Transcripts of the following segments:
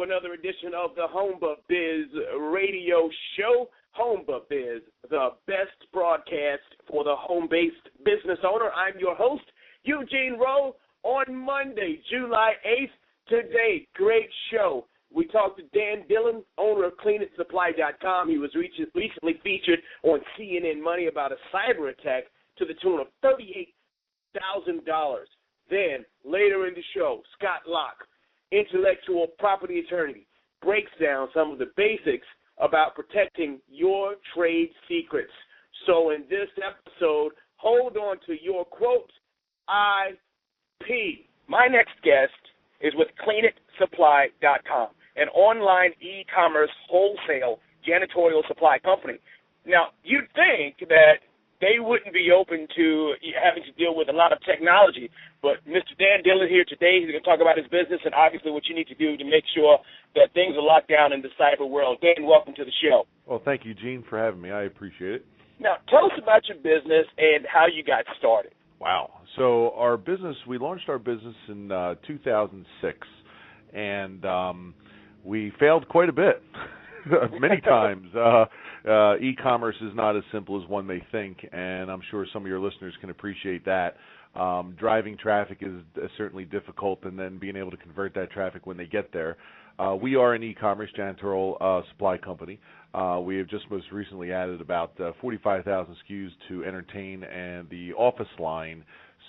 Another edition of the Homba Biz radio show. Homba Biz, the best broadcast for the home-based business owner. I'm your host, Eugene Rowe, on Monday, July 8th. Today, great show. We talked to Dan Dillon, owner of CleanItSupply.com. He was recently featured on CNN Money about a cyber attack to the tune of $38,000. Then, later in the show, Scott Locke, intellectual property attorney, breaks down some of the basics about protecting your trade secrets. So in this episode, hold on to your quote, IP. My next guest is with CleanItSupply.com, an online e-commerce wholesale janitorial supply company. Now, you'd think that they wouldn't be open to having to deal with a lot of technology. But Mr. Dan Dillon here today, he's going to talk about his business and obviously what you need to do to make sure that things are locked down in the cyber world. Dan, welcome to the show. Well, thank you, Gene, for having me. I appreciate it. Now, tell us about your business and how you got started. Wow. So our business, we launched our business in 2006, and we failed quite a bit. Many times. E-commerce is not as simple as one may think, and I'm sure some of your listeners can appreciate that. Driving traffic is certainly difficult, and then being able to convert that traffic when they get there. We are an e-commerce janitorial supply company. We have just most recently added about 45,000 SKUs to entertain and the office line,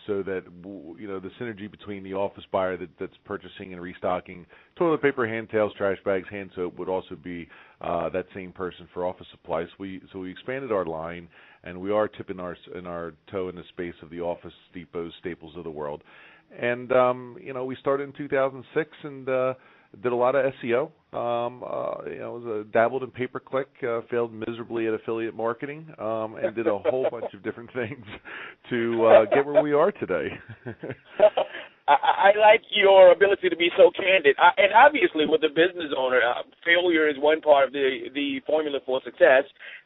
so that the synergy between the office buyer that's purchasing and restocking toilet paper, hand towels, trash bags, hand soap would also be that same person for office supplies. So we expanded our line, and we are tipping our toe in the space of the Office Depots, Staples of the world. And we started in 2006 and did a lot of SEO. Dabbled in pay-per-click, failed miserably at affiliate marketing, and did a whole bunch of different things to get where we are today. I like your ability to be so candid. And obviously, with a business owner, failure is one part of the formula for success.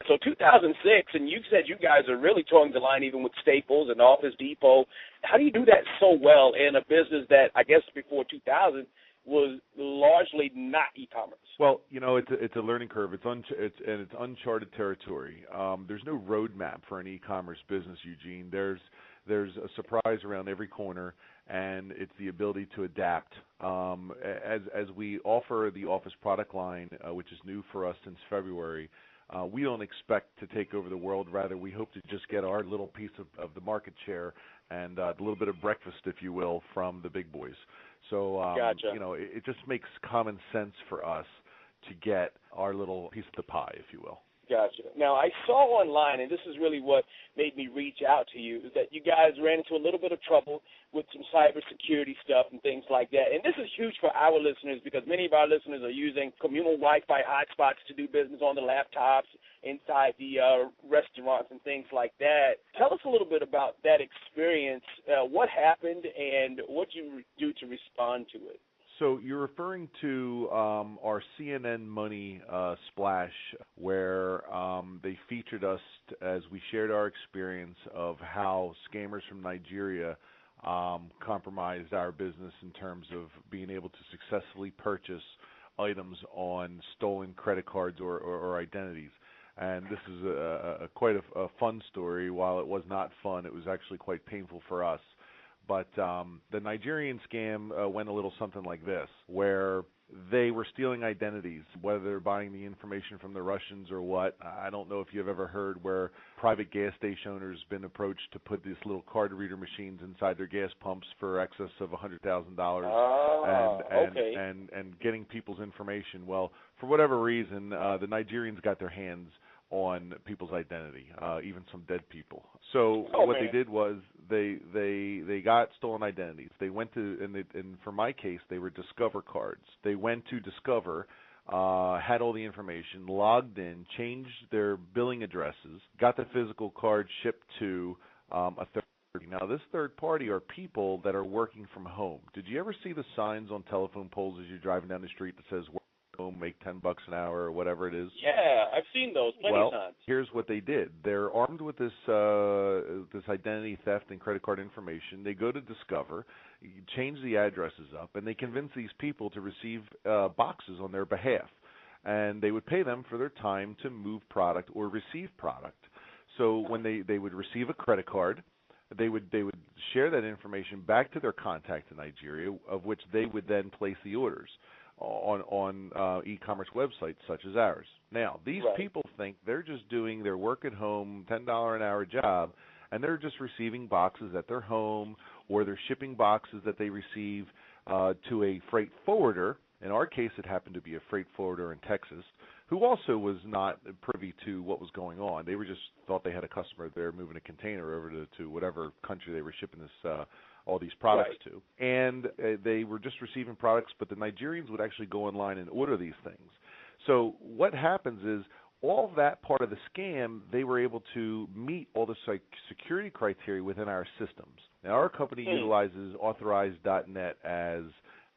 So 2006, and you said you guys are really towing the line even with Staples and Office Depot. How do you do that so well in a business that, I guess, before 2000, was largely not e-commerce? Well, it's a learning curve. It's uncharted territory. There's no roadmap for an e-commerce business, Eugene. There's a surprise around every corner, and it's the ability to adapt. As we offer the office product line, which is new for us since February, we don't expect to take over the world. Rather, we hope to just get our little piece of the market share and a little bit of breakfast, if you will, from the big boys. So, gotcha. It just makes common sense for us to get our little piece of the pie, if you will. Gotcha. Now, I saw online, and this is really what made me reach out to you, is that you guys ran into a little bit of trouble with some cybersecurity stuff and things like that. And this is huge for our listeners because many of our listeners are using communal Wi-Fi hotspots to do business on the laptops, inside the restaurants and things like that. Tell us a little bit about that experience, what happened, and what you do to respond to it. So you're referring to our CNN Money splash, where they featured us as we shared our experience of how scammers from Nigeria compromised our business in terms of being able to successfully purchase items on stolen credit cards or identities. And this is quite a fun story. While it was not fun, it was actually quite painful for us. But the Nigerian scam went a little something like this, where they were stealing identities, whether they're buying the information from the Russians or what. I don't know if you've ever heard where private gas station owners been approached to put these little card reader machines inside their gas pumps for excess of $100,000 and getting people's information. Well, for whatever reason, the Nigerians got their hands on people's identity, even some dead people. So what they did was they got stolen identities. They went to and for my case, they were Discover cards. They went to Discover, had all the information, logged in, changed their billing addresses, got the physical card shipped to a third party. Now, this third party are people that are working from home. Did you ever see the signs on telephone poles as you're driving down the street that says "Work from home, make $10 an hour" or whatever it is? Yeah, I've seen those plenty of times. Well, here's what they did. They're armed with this identity theft and credit card information. They go to Discover, change the addresses up, and they convince these people to receive boxes on their behalf. And they would pay them for their time to move product or receive product. So when they would receive a credit card, they would share that information back to their contact in Nigeria, of which they would then place the orders on e-commerce websites such as ours. Now, these people think they're just doing their work at home, $10 an hour job, and they're just receiving boxes at their home, or they're shipping boxes that they receive to a freight forwarder. In our case, it happened to be a freight forwarder in Texas, who also was not privy to what was going on. They were just thought they had a customer there moving a container over to whatever country they were shipping this all these products to. And they were just receiving products, but the Nigerians would actually go online and order these things. So what happens is all that part of the scam, they were able to meet all the security criteria within our systems. Now, our company utilizes Authorized.net as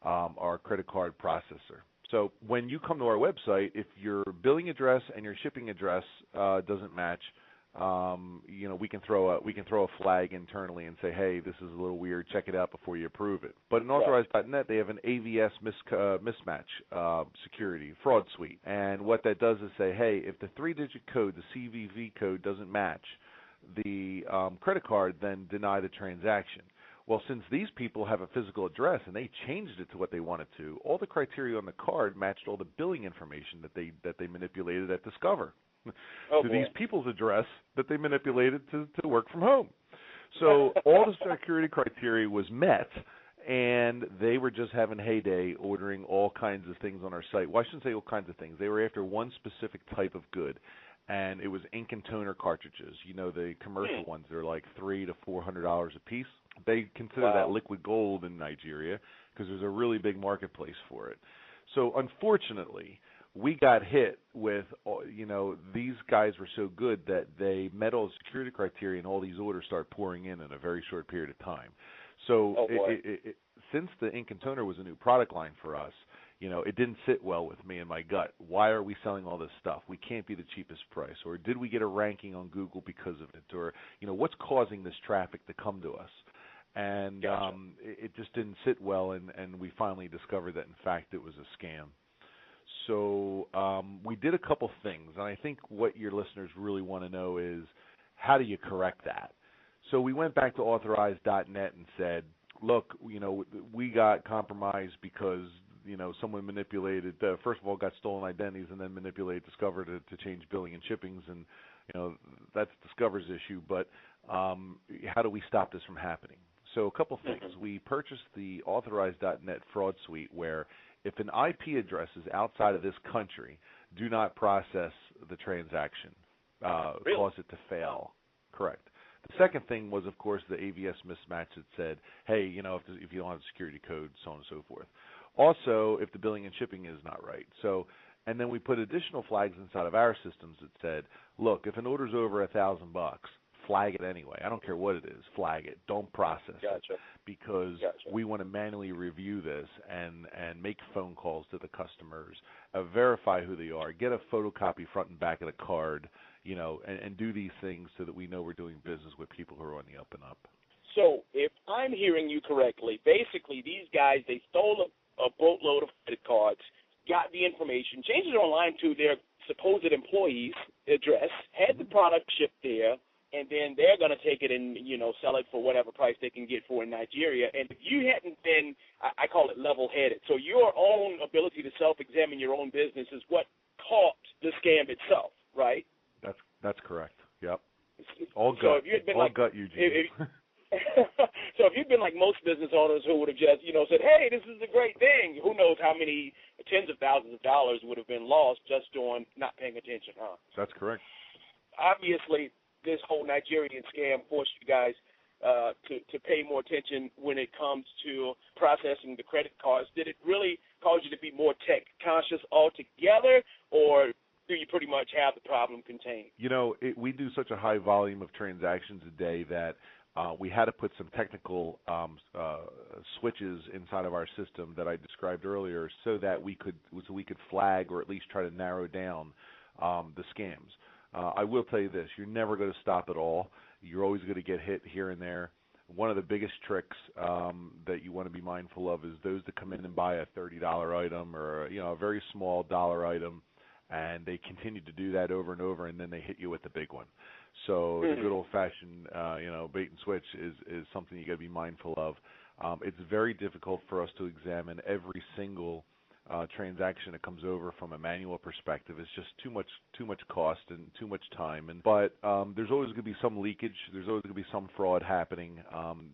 our credit card processor. So when you come to our website, if your billing address and your shipping address doesn't match, we can throw a flag internally and say, hey, this is a little weird. Check it out before you approve it. But in Authorized.net, they have an AVS mismatch security fraud suite, and what that does is say, hey, if the 3-digit code, the CVV code, doesn't match the credit card, then deny the transaction. Well, since these people have a physical address and they changed it to what they wanted to, all the criteria on the card matched all the billing information that they manipulated at Discover to these people's address that they manipulated to work from home. So all the security criteria was met, and they were just having heyday ordering all kinds of things on our site. Well, I shouldn't say all kinds of things. They were after one specific type of good, and it was ink and toner cartridges. You know, the commercial ones. They're like $300 to $400 a piece. They consider that liquid gold in Nigeria because there's a really big marketplace for it. So unfortunately, we got hit with, these guys were so good that they met all the security criteria, and all these orders started pouring in a very short period of time. So since the ink and toner was a new product line for us, it didn't sit well with me and my gut. Why are we selling all this stuff? We can't be the cheapest price. Or did we get a ranking on Google because of it? Or, what's causing this traffic to come to us? And it just didn't sit well, and we finally discovered that, in fact, it was a scam. So we did a couple things, and I think what your listeners really want to know is, how do you correct that? So we went back to Authorized.net and said, look, we got compromised because someone manipulated, first of all, got stolen identities and then manipulated Discover to change billing and shippings, and that's Discover's issue. But how do we stop this from happening? So a couple things. We purchased the Authorized.net fraud suite, where if an IP address is outside of this country, do not process the transaction, cause it to fail. Correct. The second thing was, of course, the AVS mismatch that said, hey, if you don't have a security code, so on and so forth. Also, if the billing and shipping is not right. So, and then we put additional flags inside of our systems that said, look, if an order's over $1,000, flag it anyway. I don't care what it is. Flag it. Don't process it, because we want to manually review this and make phone calls to the customers, verify who they are, get a photocopy front and back of the card, and do these things so that we know we're doing business with people who are on the up and up. So if I'm hearing you correctly, basically these guys, they stole a boatload of credit cards, got the information, changed it online to their supposed employee's address, had the product shipped there, and then they're going to take it and, sell it for whatever price they can get for in Nigeria. And if you hadn't been, I call it level-headed, so your own ability to self-examine your own business is what caught the scam itself, right? That's correct. Yep. All gut. So if you had been gut, Eugene. So if you'd been like most business owners who would have just, said, hey, this is a great thing, who knows how many tens of thousands of dollars would have been lost just on not paying attention, huh? That's correct. Obviously, this whole Nigerian scam forced you guys to pay more attention when it comes to processing the credit cards? Did it really cause you to be more tech conscious altogether, or do you pretty much have the problem contained? We do such a high volume of transactions a day that we had to put some technical switches inside of our system that I described earlier, so that we could flag or at least try to narrow down the scams. I will tell you this: you're never going to stop at all. You're always going to get hit here and there. One of the biggest tricks that you want to be mindful of is those that come in and buy a $30 item or a very small dollar item, and they continue to do that over and over, and then they hit you with the big one. So the good old-fashioned, bait and switch is something you got to be mindful of. It's very difficult for us to examine every single transaction that comes over from a manual perspective. It's just too much cost and too much time. But there's always going to be some leakage. There's always going to be some fraud happening.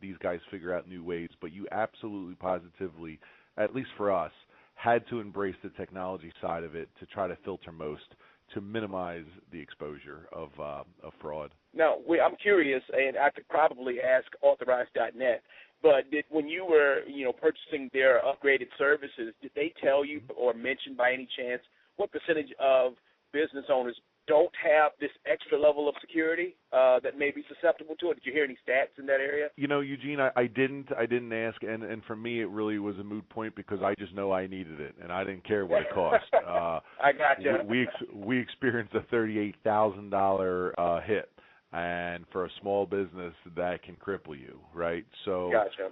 These guys figure out new ways, but you absolutely positively, at least for us, had to embrace the technology side of it to try to filter most, to minimize the exposure of fraud. Now, I'm curious, and I could probably ask Authorize.net, but when you were, purchasing their upgraded services, did they tell you or mention by any chance what percentage of business owners don't have this extra level of security that may be susceptible to it? Did you hear any stats in that area? Eugene, I didn't ask, and for me it really was a moot point because I just know I needed it, and I didn't care what it cost. I got you. We experienced a $38,000 hit, and for a small business that can cripple you, right? So, gotcha.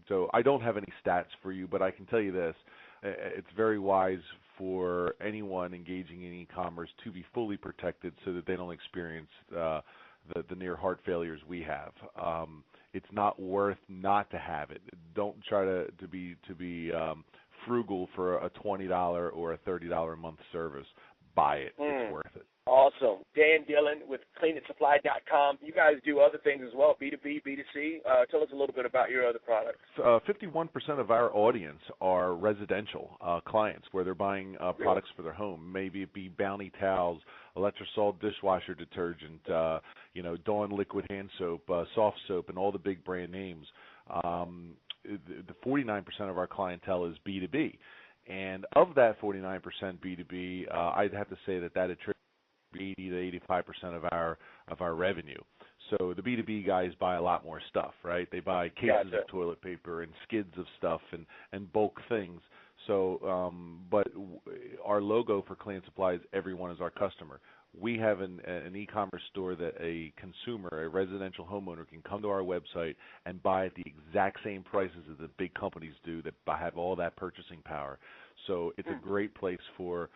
So I don't have any stats for you, but I can tell you this: it's very wise for anyone engaging in e-commerce to be fully protected so that they don't experience the near heart failures we have. It's not worth not to have it. Don't try to be frugal for a $20 or a $30 a month service. Buy it. It's worth it. Awesome. Dan Dillon with CleanItSupply.com. You guys do other things as well, B2B, B2C. Tell us a little bit about your other products. 51% of our audience are residential clients where they're buying products for their home. Maybe it be Bounty towels, Electrosol dishwasher detergent, Dawn liquid hand soap, soft soap, and all the big brand names. The 49% of our clientele is B2B. And of that 49% B2B, I'd have to say that attributes 80 to 85% of our revenue. So the B2B guys buy a lot more stuff, right? They buy cases of toilet paper and skids of stuff and bulk things. So, but our logo for Clean Supply is everyone is our customer. We have an e-commerce store that a consumer, a residential homeowner, can come to our website and buy at the exact same prices that the big companies do that have all that purchasing power. So it's a great place for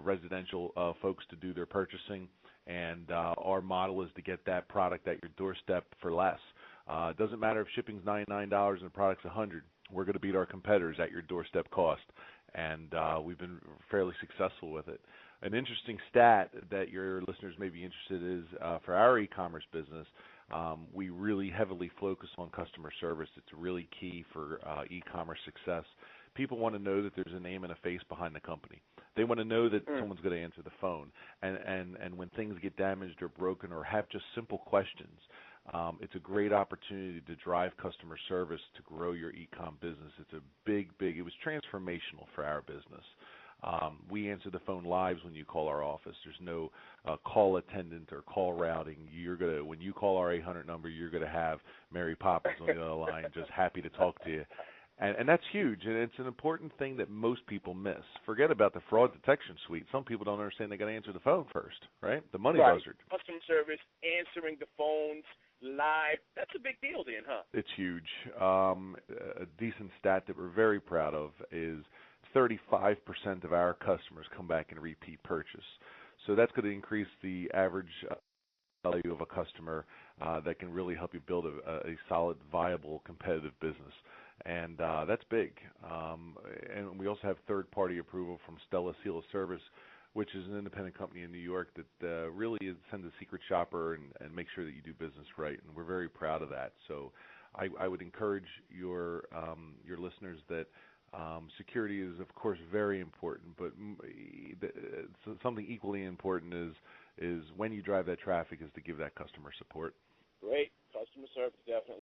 residential folks to do their purchasing, and our model is to get that product at your doorstep for less. It doesn't matter if shipping's $99 and the product's $100. We're going to beat our competitors at your doorstep cost, and we've been fairly successful with it. An interesting stat that your listeners may be interested in is for our e-commerce business, we really heavily focus on customer service. It's really key for e-commerce success. People want to know that there's a name and a face behind the company. They want to know that someone's going to answer the phone. And when things get damaged or broken or have just simple questions, it's a great opportunity to drive customer service to grow your e-com business. It's a big, it was transformational for our business. We answer the phone live when you call our office. There's no call attendant or call routing. When you call our 800 number, you're going to have Mary Poppins on the other line, just happy to talk to you. And that's huge, and it's an important thing that most people miss. Forget about the fraud detection suite. Some people don't understand they got to answer the phone first, right? The money buzzard. Customer service, answering the phones live, that's a big deal then, huh? It's huge. A decent stat that we're very proud of is 35% of our customers come back and repeat purchase. So that's going to increase the average value of a customer that can really help you build a solid, viable, competitive business. And that's big. And we also have third-party approval from Stella Seal of Service, which is an independent company in New York that really sends a secret shopper and make sure that you do business right. And we're very proud of that. So I would encourage your listeners that security is, of course, very important, but something equally important is when you drive that traffic is to give that customer support. Great. Customer service, definitely.